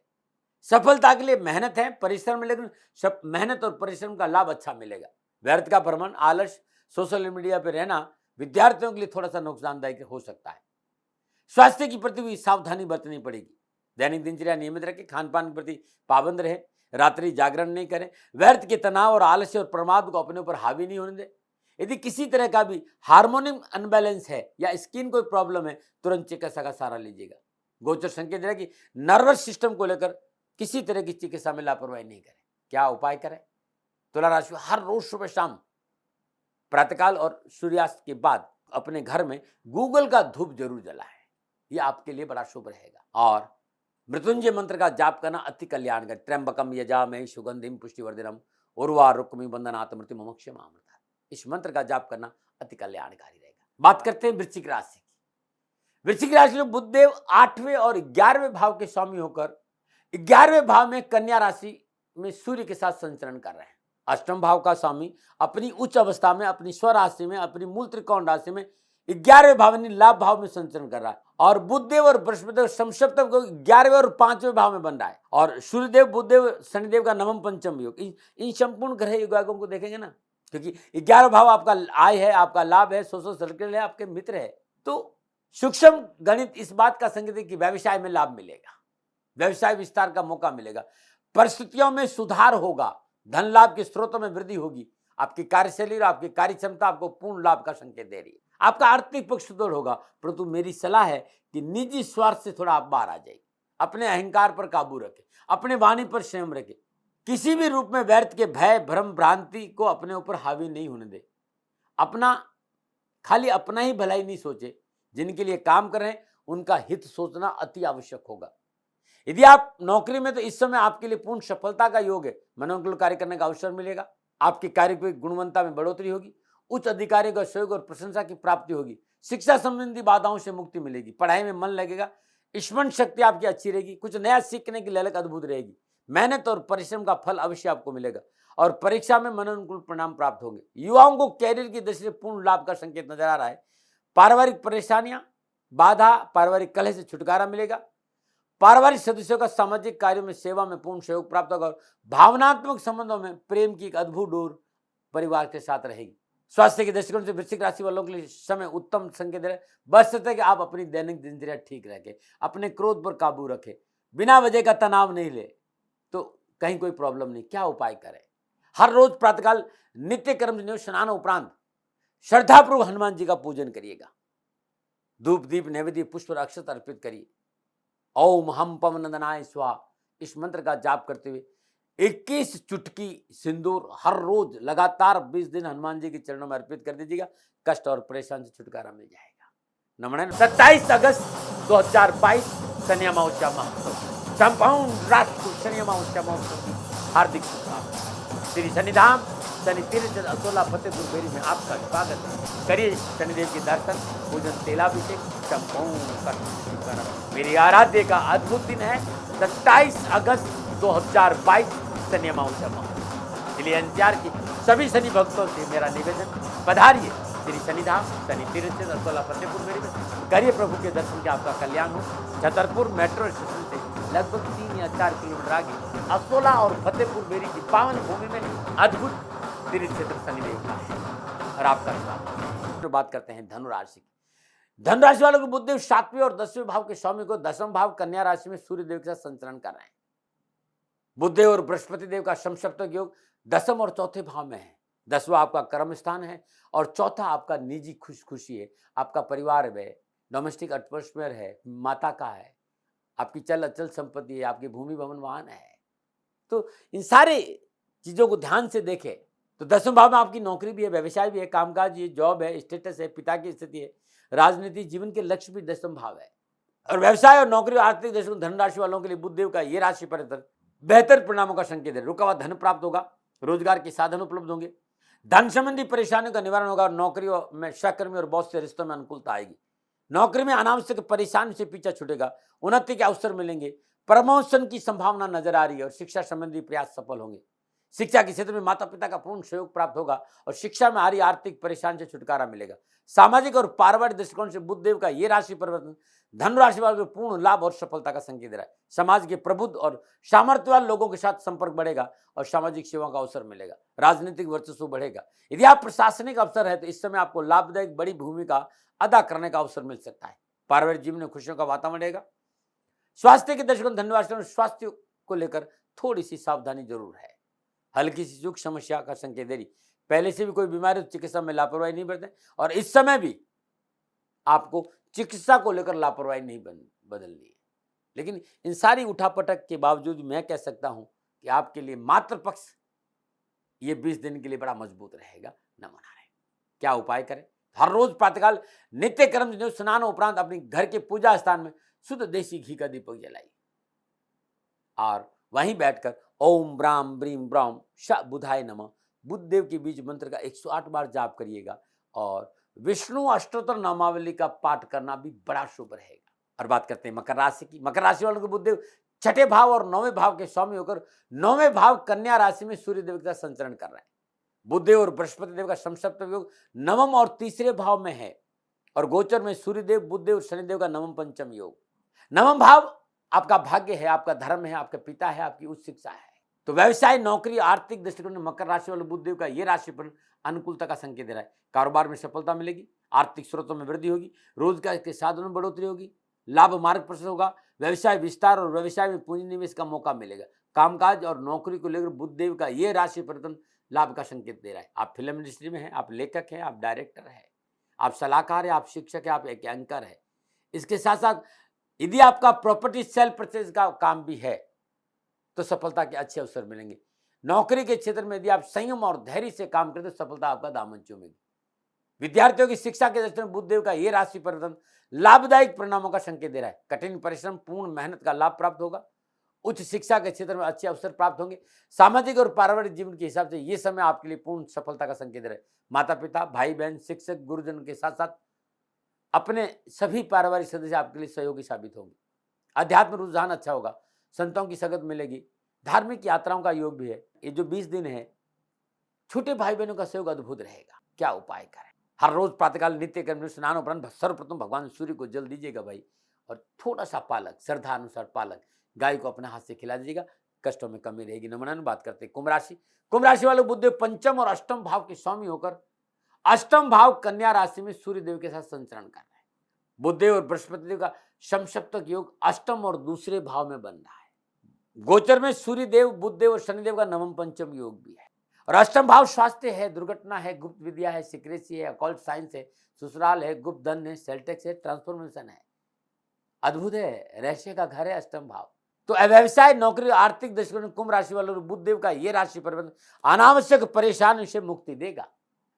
सफलता के लिए मेहनत है, परिश्रम है, लेकिन सब मेहनत और परिश्रम का लाभ अच्छा मिलेगा। व्यर्थ का भ्रमण, आलस, सोशल मीडिया पर रहना विद्यार्थियों के लिए थोड़ा सा नुकसानदायक हो सकता है। स्वास्थ्य के प्रति भी सावधानी बरतनी पड़ेगी। दैनिक दिनचर्या नियमित रखें, खान पान के प्रति पाबंद रहे, रात्रि जागरण नहीं करें, व्यर्थ के तनाव और आलस्य और प्रमाद को अपने ऊपर हावी नहीं होने दें। यदि किसी तरह का भी हार्मोनियम अनबैलेंस है या स्किन कोई प्रॉब्लम है, तुरंत चिकित्सा का सहारा लीजिएगा। गोचर संकेत दे रहा है कि नर्वस सिस्टम को लेकर किसी तरह की चिकित्सा में लापरवाही नहीं करें। क्या उपाय करें? तुला राशि, हर रोज सुबह शाम प्रातःकाल और सूर्यास्त के बाद अपने घर में गूगल का धूप जरूर जलाएं। यह आपके लिए बड़ा शुभ रहेगा। और मृत्युंजय मंत्र का जाप करना अति कल्याणकारी। त्र्यंबकम यजामहे सुगंधिम पुष्टिवर्धनम उर्वारुकमिव बंधनात् मृत्युमोक्षमामृतात्। इस मंत्र का जाप करना अति कल्याणकारी रहेगा। बात करते हैं वृश्चिक राशि की। वृश्चिक राशि में बुधदेव 8वें और 11वें भाव के स्वामी होकर 11वें भाव में कन्या राशि में सूर्य के साथ संचरण कर रहे हैं। अष्टम भाव का स्वामी अपनी उच्च अवस्था में, अपनी स्वराशि में, अपनी मूल त्रिकोण राशि में 11वें भाव यानी लाभ भाव में संचरण कर रहा है। और बुधदेव और बृहस्पति समसप्तम को 11वें और 5वें भाव में बन रहा है। और सूर्यदेव, बुधदेव, शनिदेव का नवम पंचम योग। इन संपूर्ण ग्रह युगागों को देखेंगे ना, क्योंकि 11 भाव आपका आय है, आपका लाभ है, सोशल सर्कल है, आपके मित्र है। तो सूक्ष्म गणित इस बात का संकेत है कि व्यवसाय में लाभ मिलेगा, व्यवसाय विस्तार का मौका मिलेगा, परिस्थितियों में सुधार होगा, धन लाभ के स्रोतों में वृद्धि होगी। आपकी कार्यशैली और आपकी कार्य क्षमता आपको पूर्ण लाभ का संकेत दे रही है। आपका आर्थिक पक्ष सुदृढ़ होगा, परंतु मेरी सलाह है कि निजी स्वार्थ से थोड़ा आप बाहर आ जाइए। अपने अहंकार पर काबू रखें, अपने वाणी पर संयम रखें। किसी भी रूप में व्यर्थ के भय, भ्रम, भ्रांति को अपने ऊपर हावी नहीं होने दे। खाली अपना ही भलाई नहीं सोचे। जिनके लिए काम कर रहे हैं उनका हित सोचना अति आवश्यक होगा। यदि आप नौकरी में, तो इस समय आपके लिए पूर्ण सफलता का योग है। मनोनुकूल कार्य करने का अवसर मिलेगा। आपके कार्य की गुणवत्ता में बढ़ोतरी होगी। उच्च अधिकारियों का सहयोग और प्रशंसा की प्राप्ति होगी। शिक्षा संबंधी बाधाओं से मुक्ति मिलेगी। पढ़ाई में मन लगेगा। स्मरण शक्ति आपकी अच्छी रहेगी। कुछ नया सीखने की ललक अद्भुत रहेगी। मेहनत और परिश्रम का फल अवश्य आपको मिलेगा और परीक्षा में मनोनुकूल परिणाम प्राप्त होंगे। युवाओं को कैरियर की दृष्टि से पूर्ण लाभ का संकेत नजर आ रहा है। पारिवारिक परेशानियां, बाधा, पारिवारिक कलह से छुटकारा मिलेगा। पारिवारिक सदस्यों का सामाजिक कार्यों में सेवा में पूर्ण सहयोग प्राप्त होगा और भावनात्मक संबंधों में प्रेम की एक अद्भुत डोर परिवार के साथ रहेगी। स्वास्थ्य के दृष्टिकोण से वृश्चिक राशि वालों के लिए समय उत्तम संकेत है। बशर्ते कि आप अपनी दैनिक दिनचर्या ठीक रखें, अपने क्रोध पर काबू रखें, बिना वजह का तनाव नहीं ले, तो कहीं कोई प्रॉब्लम नहीं। क्या उपाय करें? हर रोज प्रातःकाल नित्य कर्म स्नान उपरांत श्रद्धापूर्वक हनुमान जी का पूजन करिएगा। धूप, दीप, नैवेद्य, पुष्प और अक्षत अर्पित करिए। ओम हम पवनंदनाय स्वाहा इस मंत्र का जाप करते हुए 21 चुटकी सिंदूर हर रोज लगातार 20 दिन हनुमान जी के चरणों में अर्पित कर दीजिएगा। कष्ट और परेशानी से छुटकारा मिल जाएगा। नमन। 27 अगस्त 2022 शनि अमावस्या महोत्सव, संपूर्ण राष्ट्र को शनि अमावस्या महोत्सव की हार्दिक शुभकामनाएं। श्री शनिधाम शनि तीर्थ असोला फतेहपुर बेरी में आपका स्वागत है। करिए शनिदेव के दर्शन, पूजन, तेलाभिषेक संपूर्ण कर। मेरी आराध्य का अद्भुत दिन है 27 अगस्त 2022 शनि अमावस्या महोत्सव। इसलिए एनसीआर की सभी शनि भक्तों से मेरा निवेदन, पधारिए श्री शनिधाम शनि तीर्थ असोला फतेहपुर बेरी में, करिए प्रभु के दर्शन के आपका कल्याण हो। छतरपुर मेट्रो स्टेशन से लगभग 3 या 4 किलोमीटर आगे असोला और फतेहपुर बेरी की पावन भूमि में अद्भुत तीर्थ क्षेत्र शनिदेव का है और आपका स्वागत। बात करते हैं धनु राशि की। धनु राशि वालों को बुधदेव 7वें और 10वें भाव के स्वामी को 10वां भाव कन्या राशि में सूर्य देव के साथ संचरण कर रहे हैं। बुधदेव और बृहस्पति देव का समसप्तक योग 10वें और 4थे भाव में है। 10वां आपका कर्म स्थान है और चौथा आपका निजी खुशी है, आपका परिवार है, डोमेस्टिक एटमॉस्फेयर है, माता का है, आपकी चल अचल संपत्ति है, आपकी भूमि भवन वाहन है। तो इन सारे चीजों को ध्यान से देखें तो 10वें भाव में आपकी नौकरी भी है, व्यवसाय भी है, कामकाज है, जॉब है, स्टेटस है, पिता की स्थिति है, राजनीति, जीवन के लक्ष्य भी 10वें भाव है। और व्यवसाय और नौकरी और आर्थिक दृष्टि धन राशि वालों के लिए बुधदेव का ये राशि परिवर्तन बेहतर परिणामों का संकेत है। रुका हुआ धन प्राप्त होगा, रोजगार के साधन उपलब्ध होंगे, धन संबंधी परेशानियों का निवारण होगा और नौकरी में सहकर्मी और बॉस से रिश्तों में अनुकूलता आएगी। नौकरी में अनावश्यक परेशानी से पीछा छूटेगा, उन्नति के अवसर मिलेंगे, प्रमोशन की संभावना नजर आ रही है और शिक्षा संबंधी प्रयास सफल होंगे। शिक्षा के क्षेत्र में माता पिता का पूर्ण सहयोग प्राप्त होगा और शिक्षा में आ रही आर्थिक परेशानी से छुटकारा मिलेगा। सामाजिक और पारिवारिक दृष्टिकोण से बुधदेव का ये राशि परिवर्तन धनु राशि वालों को पूर्ण लाभ और सफलता का संकेत दे रहा है। समाज के प्रबुद्ध और सामर्थ्यवान लोगों के साथ संपर्क बढ़ेगा और सामाजिक सेवा का अवसर मिलेगा। राजनीतिक वर्चस्व बढ़ेगा। यदि आप प्रशासनिक अवसर है तो इस समय आपको लाभदायक बड़ी भूमिका अदा करने का अवसर मिल सकता है। पारिवारिक जीवन में खुशियों का वातावरण रहेगा। स्वास्थ्य के दृष्टिकोण धन्यवाद, स्वास्थ्य को लेकर थोड़ी सी सावधानी जरूर है। हल्की सी चूक समस्या का संकेत दे रही। पहले से भी कोई बीमारी तो चिकित्सा में लापरवाही नहीं बरतें और इस समय भी आपको चिकित्सा को लेकर लापरवाही नहीं बदलनी है। लेकिन इन सारी उठापटक के बावजूद मैं कह सकता हूं कि आपके लिए मातृ पक्ष ये 20 दिन के लिए बड़ा मजबूत रहेगा। न मनाएं। क्या उपाय करें? हर रोज प्रातःकाल नित्य कर्म स्नान उपरांत अपने घर के पूजा स्थान में शुद्ध देसी घी का दीपक जलाइए और वहीं बैठकर ओम ब्राम ब्रीम ब्राम श बुधाय नमः बुद्धदेव के बीज मंत्र का 108 बार जाप करिएगा और विष्णु अष्टोत्तर नामावली का पाठ करना भी बड़ा शुभ रहेगा। और बात करते हैं मकर राशि की। मकर राशि वालों को बुधदेव 6ठे भाव और 9वें भाव के स्वामी होकर 9वें भाव कन्या राशि में सूर्य देव के साथ संचरण कर रहे हैं। बुधदेव और बृहस्पति देव का समसप्तक योग 9वें और 3रे भाव में है और गोचर में सूर्यदेव, बुधदेव और शनिदेव का 9वें पंचम योग। 9वां भाव आपका भाग्य है, आपका धर्म है, आपके पिता है, आपकी उच्च शिक्षा है। तो व्यवसाय, नौकरी, आर्थिक दृष्टिकोण में मकर राशि वाले बुधदेव का ये राशि पर अनुकूलता का संकेत दे रहा है। कारोबार में सफलता मिलेगी, आर्थिक स्रोतों में वृद्धि होगी, रोजगार के साधनों में बढ़ोतरी होगी, लाभ मार्ग प्रशस्त होगा, व्यवसाय विस्तार और व्यवसाय में पूंजी निवेश का मौका मिलेगा। कामकाज और नौकरी को लेकर बुधदेव का ये राशि परिवर्तन लाभ का संकेत दे रहा है। आप फिल्म इंडस्ट्री में हैं, आप लेखक हैं, आप डायरेक्टर हैं, आप सलाहकार हैं, आप शिक्षक हैं, आप एक एंकर है। इसके साथ साथ यदि आपका प्रॉपर्टी सेल परचेज का काम भी है तो सफलता के अच्छे अवसर मिलेंगे। नौकरी के क्षेत्र में यदि आप संयम और धैर्य से काम करते तो सफलता आपका दामन चूमेगी। विद्यार्थियों की शिक्षा के दृष्टि में बुधदेव का ये राशि परिवर्तन लाभदायक परिणामों का संकेत दे रहा है। कठिन परिश्रम, पूर्ण मेहनत का लाभ प्राप्त होगा। उच्च शिक्षा के क्षेत्र में अच्छे अवसर प्राप्त होंगे। सामाजिक और पारिवारिक जीवन के हिसाब से ये समय आपके लिए पूर्ण सफलता का संकेत दे रहा है। माता पिता, भाई बहन, शिक्षक, गुरुजन के साथ साथ अपने सभी पारिवारिक सदस्य आपके लिए सहयोगी साबित होंगे। अध्यात्म रुझान अच्छा होगा, संतों की संगत मिलेगी, धार्मिक यात्राओं का योग भी है। ये जो 20 दिन है, छोटे भाई बहनों का सहयोग अद्भुत रहेगा। क्या उपाय करें? हर रोज प्रातःकाल नित्य कर्म स्नान उपरांत सर्वप्रथम भगवान सूर्य को जल दीजिएगा भाई, और थोड़ा सा पालक, श्रद्धा अनुसार पालक गाय को अपने हाथ से खिला दीजिएगा, कष्टों में कमी रहेगी। नमन। बात करते हैं कुंभ राशि। कुंभ राशि वाले बुधदेव पंचम और अष्टम भाव के स्वामी होकर अष्टम भाव कन्या राशि में सूर्य देव के साथ संचरण कर रहे हैं। बुधदेव और बृहस्पति देव का समसप्तक योग अष्टम और दूसरे भाव में बन रहा है। गोचर में सूर्य देव, बुधदेव और शनिदेव का 9वें पंचम योग भी है। और अष्टम भाव स्वास्थ्य है, दुर्घटना है, गुप्त विद्या है, सीक्रेसी है, अकॉल्ट साइंस है, ससुराल है, गुप्त धन है, सेल्टेक्स है, ट्रांसफॉर्मेशन है। अद्भुत है, रहस्य का घर है अष्टम भाव। तो व्यवसाय, नौकरी, आर्थिक दृष्टिकोण कुंभ राशि वालों बुधदेव का ये राशि परिवर्तन अनावश्यक परेशानी से मुक्ति देगा।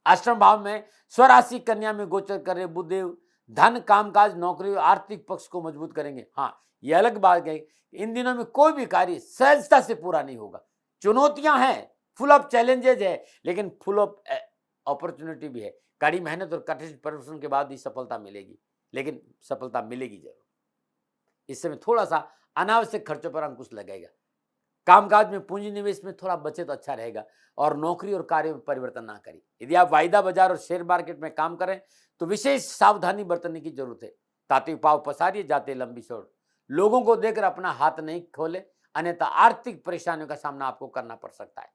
अष्टम भाव में स्वराशि कन्या में गोचर कर रहे बुधदेव धन, कामकाज, नौकरी और आर्थिक पक्ष को मजबूत करेंगे। हाँ, ये अलग बात है, इन दिनों में कोई भी कार्य सहजता से पूरा नहीं होगा। चुनौतियां हैं, फुल ऑफ चैलेंजेज है, लेकिन फुल ऑफ अपॉर्चुनिटी भी है। कड़ी मेहनत और कठिन परिश्रम के बाद ही सफलता मिलेगी, लेकिन सफलता मिलेगी जरूर। इस समय थोड़ा सा अनावश्यक खर्चों पर अंकुश लगेगा। कामकाज में पूंजी निवेश में थोड़ा बचे तो अच्छा रहेगा और नौकरी और कार्य में परिवर्तन ना करें। यदि आप वायदा बाजार और शेयर मार्केट में काम करें तो विशेष सावधानी बरतने की जरूरत है। ताते पाव पसारिए, जाते लंबी छोड़। लोगों को देखकर अपना हाथ नहीं खोले, अन्यथा आर्थिक परेशानियों का सामना आपको करना पड़ सकता है।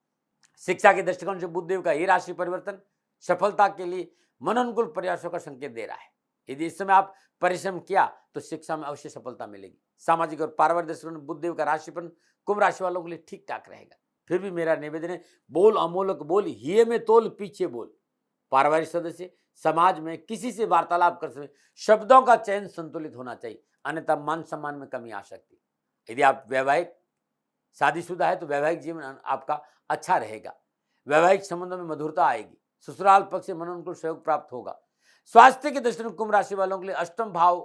शिक्षा के दृष्टिकोण से बुधदेव का ये राशि परिवर्तन सफलता के लिए मन अनुकूल प्रयासों का संकेत दे रहा है। यदि इस समय आप परिश्रम किया तो शिक्षा में अवश्य सफलता मिलेगी। सामाजिक और पारिवारिक दृष्टिकोण में बुधदेव का राशिफल कुंभ राशि वालों के लिए ठीक ठाक रहेगा। फिर भी मेरा निवेदन है, बोल अमोलक बोल, हिये में तोल पीछे बोल। पारिवारिक सदस्य समाज में किसी से वार्तालाप कर समय शब्दों का चयन संतुलित होना चाहिए, अन्यथा मान सम्मान में कमी आ सकती है। यदि आप वैवाहिक शादीशुदा है तो वैवाहिक जीवन आपका अच्छा रहेगा। वैवाहिक संबंधों में मधुरता आएगी। ससुराल पक्ष से मनोनुकूल सहयोग प्राप्त होगा। स्वास्थ्य के दृष्टि में कुंभ राशि वालों के लिए अष्टम भाव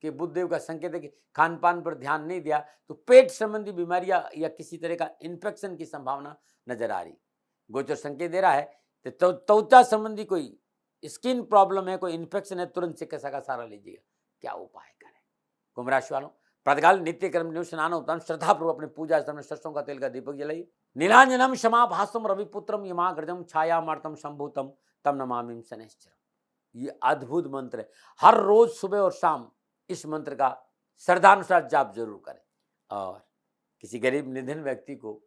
के बुधदेव का संकेत है कि खान पान पर ध्यान नहीं दिया तो पेट संबंधी बीमारियां या किसी तरह का इन्फेक्शन की संभावना नजर आ रही। गोचर संकेत दे रहा है तो त्वचा संबंधी कोई स्किन प्रॉब्लम है, कोई इन्फेक्शन है, तुरंत चिकित्सा का सहारा लीजिएगा। क्या उपाय करें? कुंभ राशि वालों, प्रातःकाल नित्य कर्म स्नान उपरांत श्रद्धापूर्वक अपने पूजा स्थल में सरसों का तेल का दीपक जलाइए। नीलांजनम क्षमा भासम रविपुत्रम यमाग्रजम छाया मार्तम संभूतम तम नमामि शनैश्चरम। ये अद्भुत मंत्र है। हर रोज सुबह और शाम इस मंत्र का श्रद्धानुसार जाप जरूर करें। और किसी गरीब निधन व्यक्ति को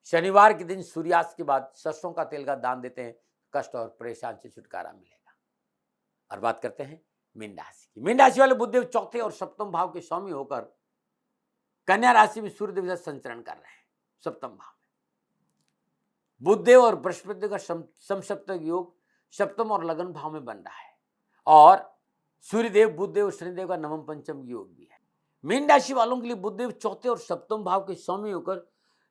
शनिवार के दिन सूर्यास्त के बाद सरसों का तेल का दान देते हैं, कष्ट और परेशान से छुटकारा मिलेगा। और बात करते हैं मीन राशि की। मीन राशि वाले बुधदेव चौथे और सप्तम भाव के स्वामी होकर कन्या राशि में सूर्यदेव से संचरण कर रहे हैं। सप्तम भाव में बुधदेव और बृहस्पति का समसप्तक योग सप्तम और लगन भाव में बन रहा है, और सूर्यदेव बुधदेव और शनिदेव का नवम पंचम योग भी है। मीन राशि वालों के लिए बुधदेव चौथे और सप्तम भाव के स्वामी होकर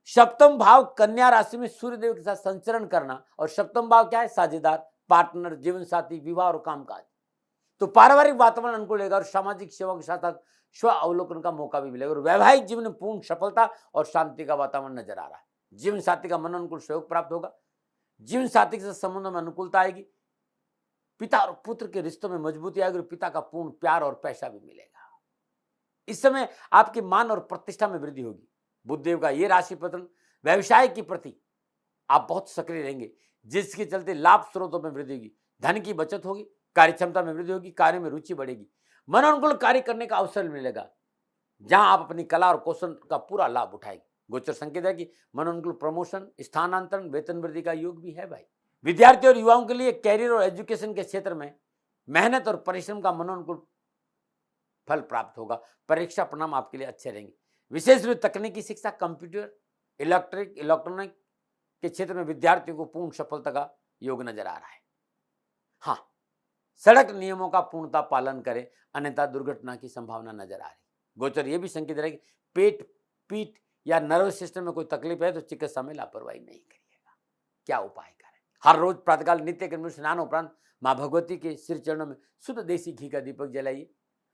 सप्तम भाव कन्या राशि में सूर्यदेव के साथ संचरण करना, और सप्तम भाव क्या है? साझेदार, पार्टनर, जीवन साथी, विवाह और कामकाज। तो पारिवारिक वातावरण अनुकूल रहेगा और सामाजिक सेवा के साथ साथ स्व अवलोकन का मौका भी मिलेगा, और वैवाहिक जीवन में पूर्ण सफलता और शांति का वातावरण नजर आ रहा है। जीवन साथी का मन अनुकूल सहयोग प्राप्त होगा। जीवन साथी के साथ संबंधों में अनुकूलता आएगी। पिता और पुत्र के रिश्तों में मजबूती आएगी और पिता का पूर्ण प्यार और पैसा भी मिलेगा। इस समय आपके मान और प्रतिष्ठा में वृद्धि होगी। बुधदेव का ये राशि पतन व्यवसाय के प्रति आप बहुत सक्रिय रहेंगे, जिसके चलते लाभ स्रोतों में वृद्धि होगी, धन की बचत होगी, कार्य क्षमता में वृद्धि होगी, कार्य में रुचि बढ़ेगी, मन अनुकूल कार्य करने का अवसर मिलेगा, जहां आप अपनी कला और कौशल का पूरा लाभ उठाएंगे। गोचर संकेत है कि मन अनुकूल प्रमोशन, स्थानांतरण, वेतन वृद्धि का योग भी है भाई। विद्यार्थी और युवाओं के लिए कैरियर और एजुकेशन के क्षेत्र में मेहनत और परिश्रम का मन अनुकूल फल प्राप्त होगा। परीक्षा परिणाम आपके लिए अच्छे रहेंगे। विशेष रूप तकनीकी शिक्षा, कंप्यूटर, इलेक्ट्रॉनिक के क्षेत्र में विद्यार्थियों को पूर्ण सफलता का योग नजर आ रहा है। हाँ, सड़क नियमों का पूर्णता पालन करें, अन्यथा दुर्घटना की संभावना नजर आ रही। गोचर यह भी संकेत रहेगी पेट, पीठ या नर्वस सिस्टम में कोई तकलीफ है तो चिकित्सा में लापरवाही नहीं करिएगा। क्या उपाय करें? हर रोज प्रातःकाल नित्य कर्म स्नान उपरांत मां भगवती के सिर चरणों में शुद्ध देसी घी का दीपक जलाइए,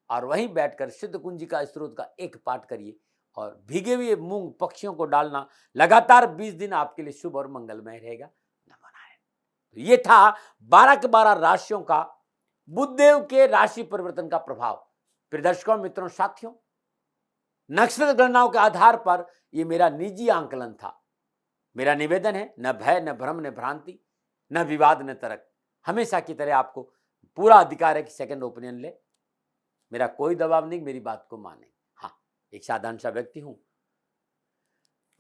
और वहीं बैठकर सिद्ध कुंजी का स्त्रोत का एक पाठ करिए, और भीगे हुए मूंग पक्षियों को डालना लगातार 20 दिन आपके लिए शुभ और मंगलमय रहेगा। नमन है। तो ये था 12 के 12 राशियों का बुधदेव के राशि परिवर्तन का प्रभाव। प्रिय दर्शकों, मित्रों, साथियों, नक्षत्र गणनाओं के आधार पर यह मेरा निजी आंकलन था। मेरा निवेदन है, न भय, न भ्रम, न भ्रांति, न विवाद, न तर्क। हमेशा की तरह आपको पूरा अधिकार है कि सेकंड ओपिनियन ले। मेरा कोई दबाव नहीं, मेरी बात को माने। हाँ, एक साधारण सा व्यक्ति हूं,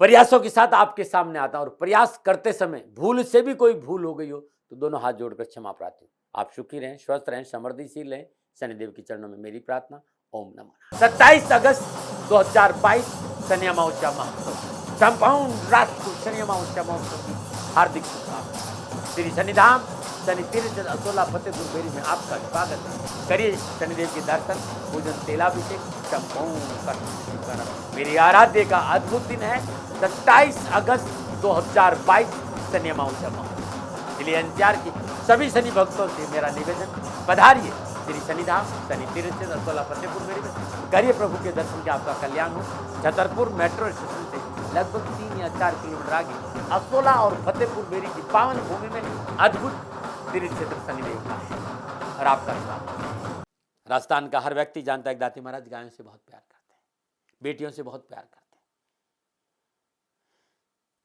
प्रयासों के साथ आपके सामने आता हूं, और प्रयास करते समय भूल से भी कोई भूल हो गई हो तो दोनों हाथ जोड़कर क्षमा प्रार्थी हूं। आप सुखी रहें, स्वस्थ रहें, समृद्धिशील रहें, शनिदेव के चरणों में मेरी प्रार्थना। ओम नमः। 27 अगस्त 2022 शनि अमावस्या महोत्सव, संपूर्ण राष्ट्र को शनि अमावस्या महोत्सव की हार्दिक शुभकामनाएं। श्री शनिधाम शनि तीर्थ असोला फतेहपुर बेरी में आपका स्वागत है। करिए शनिदेव के दर्शन, पूजन, तेलाभिषेक, संपूर्ण कर। मेरी आराध्य का अद्भुत दिन है 27 अगस्त 2022 शनि अमावस्या महोत्सव। इसलिए एनसीआर की सभी शनि भक्तों से मेरा निवेदन, पधारिए श्री शनिधाम शनि तीर्थ असोला फतेहपुर बेरी में, करिए प्रभु के दर्शन के आपका कल्याण हो। छतरपुर मेट्रो स्टेशन से लगभग 3 या 4 किलोमीटर आगे असोला और फतेहपुर बेरी की पावन भूमि में अद्भुत तीर्थ क्षेत्र शनिदेव का है, और आपका स्वागत। राजस्थान का हर व्यक्ति जानता है कि दाती महाराज गायों से बहुत प्यार करते हैं, बेटियों से बहुत प्यार करते हैं।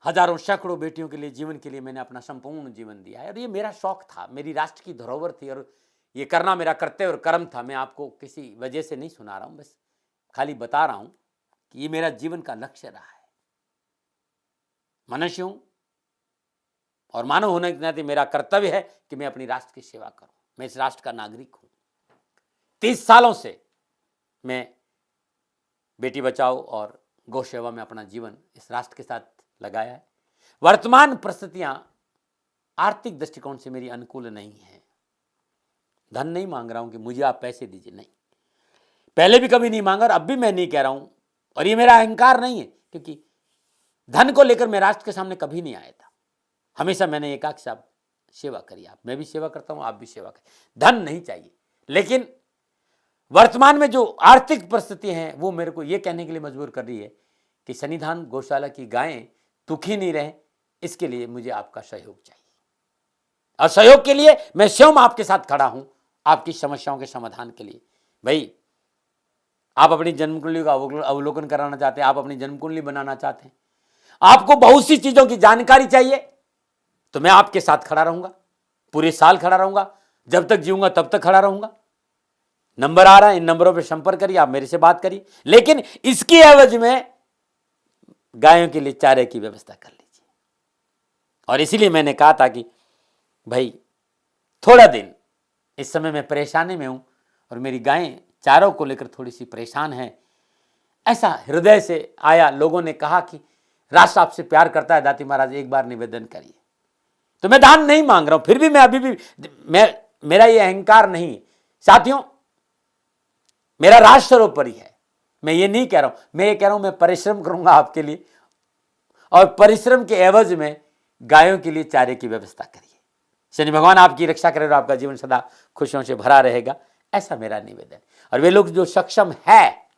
हजारों सैकड़ों बेटियों के लिए, जीवन के लिए मैंने अपना संपूर्ण जीवन दिया है, और ये मेरा शौक था, मेरी राष्ट्र की धरोहर थी, और ये करना मेरा कर्तव्य और कर्म था। मैं आपको किसी वजह से नहीं सुना रहा हूं, बस खाली बता रहा हूं कि ये मेरा जीवन का लक्ष्य रहा है। मनुष्य हूं और मानव होने के नाते मेरा कर्तव्य है कि मैं अपनी राष्ट्र की सेवा करूं। मैं इस राष्ट्र का नागरिक हूं। 30 सालों से मैं बेटी बचाओ और गौ सेवा में अपना जीवन इस राष्ट्र के साथ लगाया है। वर्तमान परिस्थितियां आर्थिक दृष्टिकोण से मेरी अनुकूल नहीं है। धन नहीं मांग रहा हूं कि मुझे आप पैसे दीजिए, नहीं, पहले भी कभी नहीं मांगा और अब भी मैं नहीं कह रहा हूं। और ये मेरा अहंकार नहीं है, क्योंकि धन को लेकर मैं राष्ट्र के सामने कभी नहीं आया था। हमेशा मैंने एक आख साहब सेवा करी, आप, मैं भी सेवा करता हूं, आप भी सेवा करें। धन नहीं चाहिए, लेकिन वर्तमान में जो आर्थिक परिस्थिति हैं वो मेरे को ये कहने के लिए मजबूर कर रही है कि सन्निधान गौशाला की गायें दुखी नहीं रहे, इसके लिए मुझे आपका सहयोग चाहिए। और सहयोग के लिए मैं स्वयं आपके साथ खड़ा हूं, आपकी समस्याओं के समाधान के लिए। भाई, आप अपनी जन्म कुंडली का अवलोकन कराना चाहते हैं, आप अपनी जन्म कुंडली बनाना चाहते हैं, आपको बहुत सी चीजों की जानकारी चाहिए, तो मैं आपके साथ खड़ा रहूंगा, पूरे साल खड़ा रहूंगा, जब तक जीऊंगा तब तक खड़ा रहूंगा। नंबर आ रहा है, इन नंबरों पर संपर्क करिए, आप मेरे से बात करिए, लेकिन इसकी एवज में गायों के लिए चारे की व्यवस्था कर लीजिए। और इसीलिए मैंने कहा था कि भाई थोड़ा दिन इस समय मैं परेशानी में हूं और मेरी गायें चारों को लेकर थोड़ी सी परेशान हैं। ऐसा हृदय से आया, लोगों ने कहा कि राष्ट्र आपसे प्यार करता है दाती महाराज, एक बार निवेदन करिए। तो मैं दान नहीं मांग रहा हूं, फिर भी मैं अभी भी मेरा ये अहंकार नहीं साथियों, मेरा राष्ट्र सर्वोपरि है। मैं ये नहीं कह रहा हूं, मैं ये कह रहा हूं मैं परिश्रम करूंगा आपके लिए, और परिश्रम के एवज में गायों के लिए चारे की व्यवस्था करिए। शनि भगवान आपकी रक्षा करे और आपका जीवन सदा खुशियों से भरा रहेगा, ऐसा मेरा निवेदन। और वे लोग जो सक्षम है,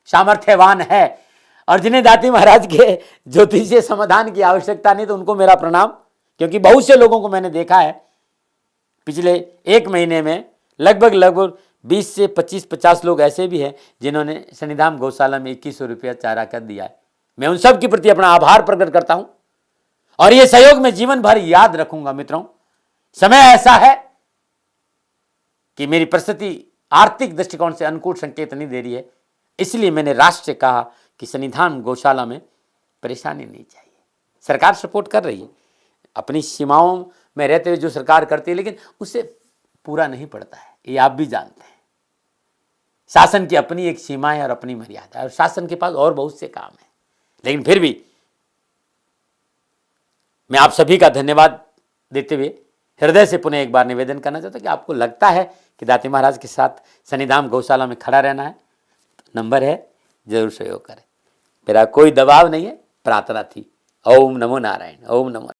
सामर्थ्यवान है, और जिन्हें दाती महाराज के ज्योतिषीय समाधान की आवश्यकता नहीं, तो उनको मेरा प्रणाम। क्योंकि बहुत से लोगों को मैंने देखा है पिछले एक महीने में, लगभग 20 से 25-50 लोग ऐसे भी हैं जिन्होंने सन्निधान गौशाला में 2100 रुपया चारा कर दिया है। मैं उन सब के प्रति अपना आभार प्रकट करता हूं, और यह सहयोग मैं जीवन भर याद रखूंगा। मित्रों, समय ऐसा है कि मेरी परिस्थिति आर्थिक दृष्टिकोण से अनुकूल संकेत नहीं दे रही है, इसलिए मैंने राष्ट्र से कहा कि सन्निधान गौशाला में परेशानी नहीं चाहिए। सरकार सपोर्ट कर रही है, अपनी सीमाओं में रहते हुए जो सरकार करती है, लेकिन उससे पूरा नहीं पड़ता है, ये आप भी जानते हैं। शासन की अपनी एक सीमा है और अपनी मर्यादा है, और शासन के पास और बहुत से काम है। लेकिन फिर भी मैं आप सभी का धन्यवाद देते हुए हृदय से पुनः एक बार निवेदन करना चाहता हूं कि आपको लगता है कि दाती महाराज के साथ सन्निधान गौशाला में खड़ा रहना है, तो नंबर है, जरूर सहयोग करें। मेरा कोई दबाव नहीं है, प्रार्थना थी। ओम नमो नारायण, ओम नमो।